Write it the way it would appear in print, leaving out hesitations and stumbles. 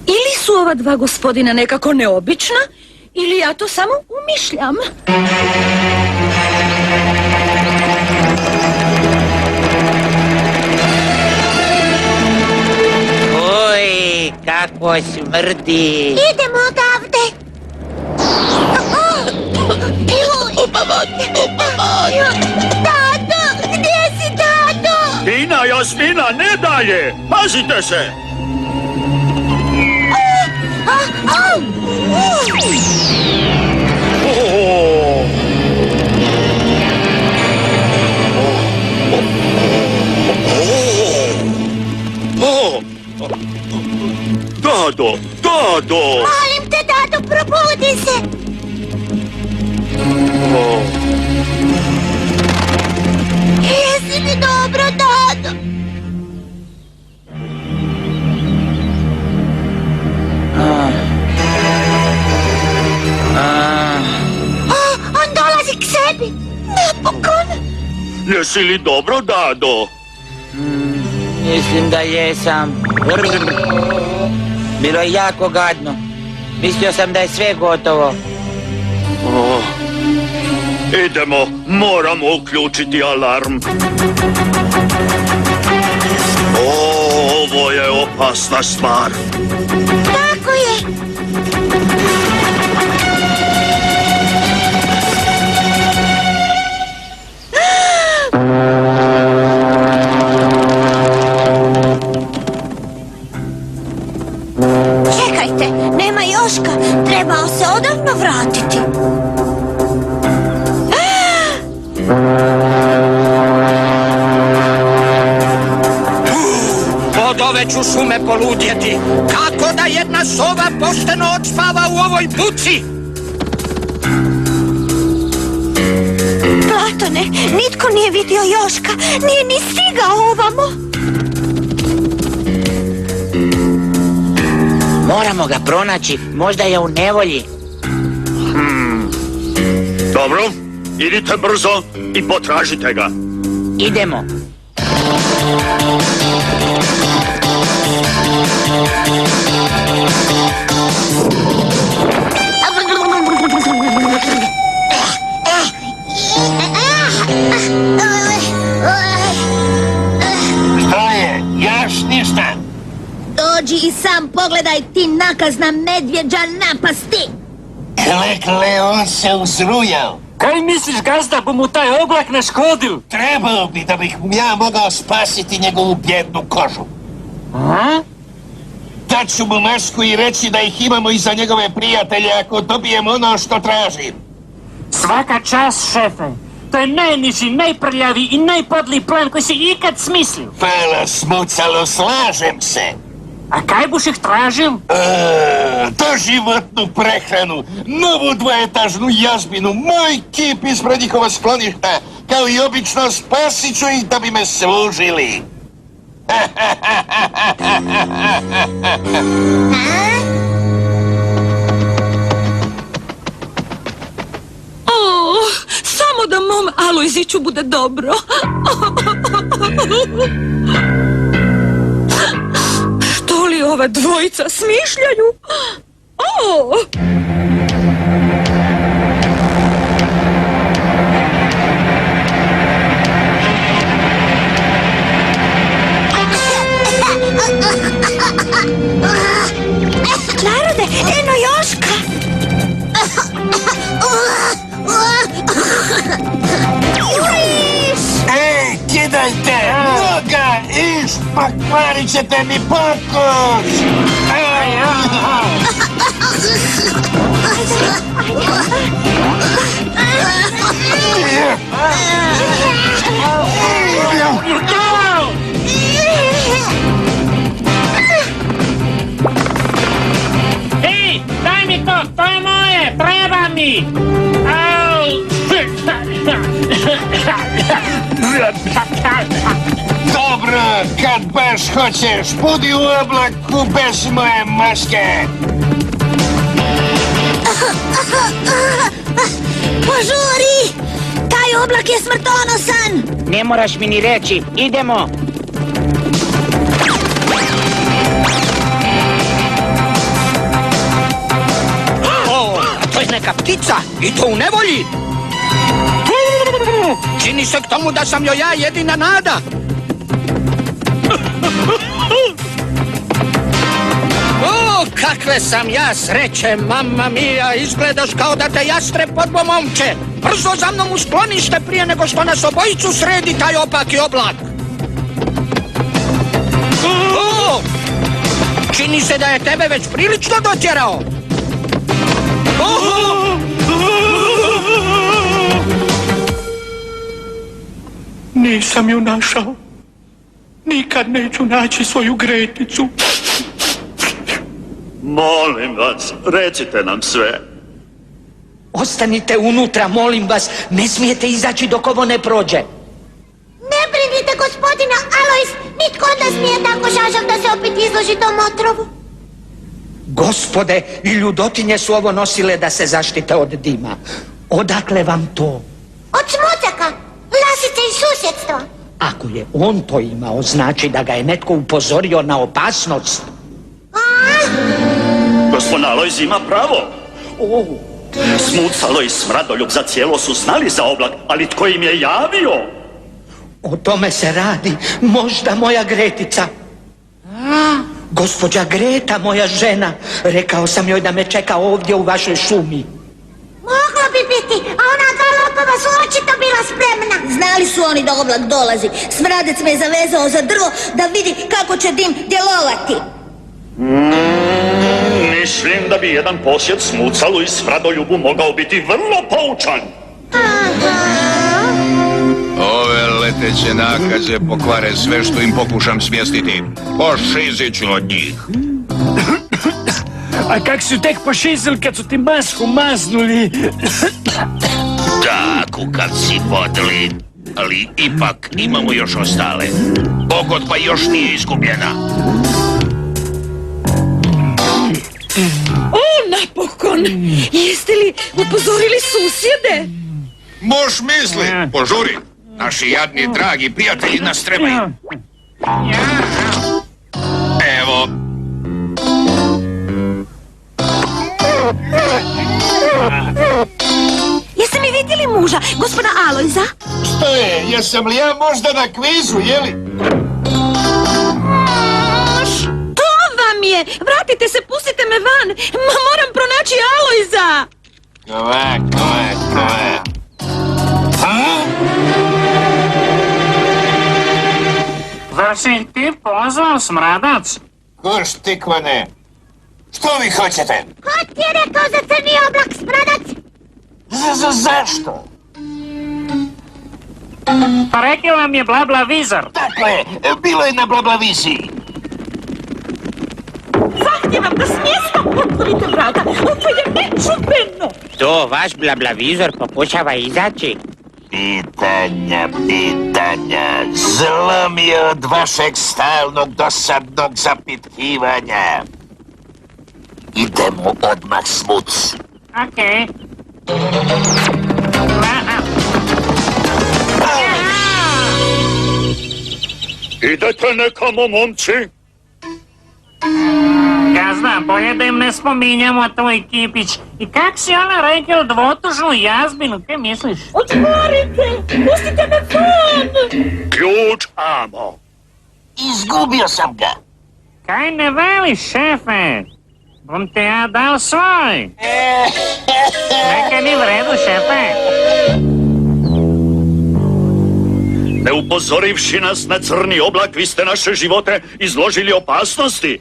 Ili su ova dva gospodina nekako neobična, ili ja to samo umišljam. Oj, kako smrdi. Idemo odavde. Tato, gdje si, tato? Tina, Jasmina, ne dalje! Pazite se! Dado, Dado! Molim te, Dado, probudi se! Jesi mi dobro, Dado? On dolazi k sebi! Napokon! Jesi li dobro, Dado? Mislim da jesam. Bilo je jako gadno. Mislio sam da je sve gotovo. Idemo, moramo uključiti alarm. Ovo je opasna stvar. Tako je! Čekajte, nema Joška. Trebao se odavno vratiti. Od ove ću šume poludjeti. Kako da jedna sova pošteno odspava u ovoj buci? Platone, nitko nije vidio Joška. Nije ni stigao ovamo. Moramo ga pronaći, možda je u nevolji. Dobro, idite brzo i potražite ga. Idemo. Što je? Još ništa? Dođi i sam pogledaj, ti nakazna medvjeđa napasti. Klekle, on se uzrujao. Kaj misliš, gazda, bo mu taj oblak naškodil? Trebao bi da bih ja mogao spasiti njegovu bjednu kožu. Daću mu masku i reći da ih imamo i za njegove prijatelje ako dobijem ono što tražim. Svaka čast, šefe. To je najniži, najprljavi i najpodliji plan koji si ikad smislil. Hvala, smucalo, slažem se. A kaj buš ih tražil? Doživotnu prehranu, novu dvoetažnu jazbinu, moj kip ispred njihova skloništa, kao i obično spasit ću ih da bi me služili. Samo da mom Alojziću bude dobro. Što li ova dvojica smišljaju? Narode, eno Joška! Ej, kidajte! Noga! Iš, pokvarit ćete mi pokus! Ej, daj mi to je moje, treba mi! Dobro, kad baš hoćeš, budi u oblaku bez moje maske! Požuri! Taj oblak je smrtonosan! Ne moraš mi ni reći, idemo. I to u nevolji. Čini se k tomu da sam joj ja jedina nada. O, kakve sam ja sreće, mamma mia, izgledaš kao da te jastre podbo momče. Brzo za mnom u sklonište prije nego što nas obojicu sredi taj opaki oblak. O, čini se da je tebe već prilično dotjerao. Nisam ju našao. Nikad neću naći svoju Greticu. Molim vas, recite nam sve. Ostanite unutra, molim vas. Ne smijete izaći dok ovo ne prođe. Ne brinite, gospodina Alojs, nitko od nas nije tako žažav da se opet izloži tom otrovu. Gospode, i ljudotinje su ovo nosile da se zaštite od dima. Odakle vam to? Od smucaka, lasice iz susjedstva. Ako je on to imao, znači da ga je netko upozorio na opasnost. Gospodin Alojz ima pravo. Smucalo i Smradoljub za cijelo su znali za oblak, ali tko im je javio? O tome se radi. Možda moja Gretica. Gospođa Greta, moja žena. Rekao sam joj da me čeka ovdje u vašoj šumi. Moglo bi biti, a ona dva lopova su očito bila spremna. Znali su oni da oblak dolazi. Smradec me je zavezao za drvo da vidi kako će dim djelovati. Mislim da bi jedan posjet Smucalu i Smradoljubu mogao biti vrlo poučan. Ove leteće nakaze pokvare sve što im pokušam smjestiti. Pošizit ću od njih. A kak su tek pošizili kad su ti masku maznuli? Tako kad si podli. Ali ipak imamo još ostale. Pogodba još nije izgubljena. O, napokon! Jeste li upozorili susjede? Moš misli, požuri. Naši jadni, dragi prijatelji nas trebaju. Evo. Jeste mi vidjeli muža, gospodina Alojza? Što je, jesam li ja možda na kvizu, jeli? To vam je! Vratite se, pustite me van! Moram pronaći Alojza! Kva. Zar si ti pozvao Smradac? Koš tikvane. Što vi hoćete? Ko ti je rekao za crni oblak, Smradac? Zašto? Pa rekao vam je Blablavizor. Tako je, bilo je na Blablaviziji. Zahtijevam da smjesno otvorite vrata! Ovo je nečuveno! To, vaš blablavizor pokušava izaći? Pitanja. Zlo mi je od vašeg stalnog dosadnog zapitkivanja. Idemo odmah, Smuc. Okej. Idete nekamo, momci? Gazda, bolje da im ne spominjamo tvoj kipić. I kak si ona rekao dvotužnu jazbinu, kaj misliš? Otvorite! Pustite me van! Ključ amo. Izgubio sam ga. Kaj ne veliš, šefe? Bom te ja dal svoj. Nekaj ni v redu, šefe. Ne upozorivši nas na crni oblak, vi ste naše živote izložili opasnosti.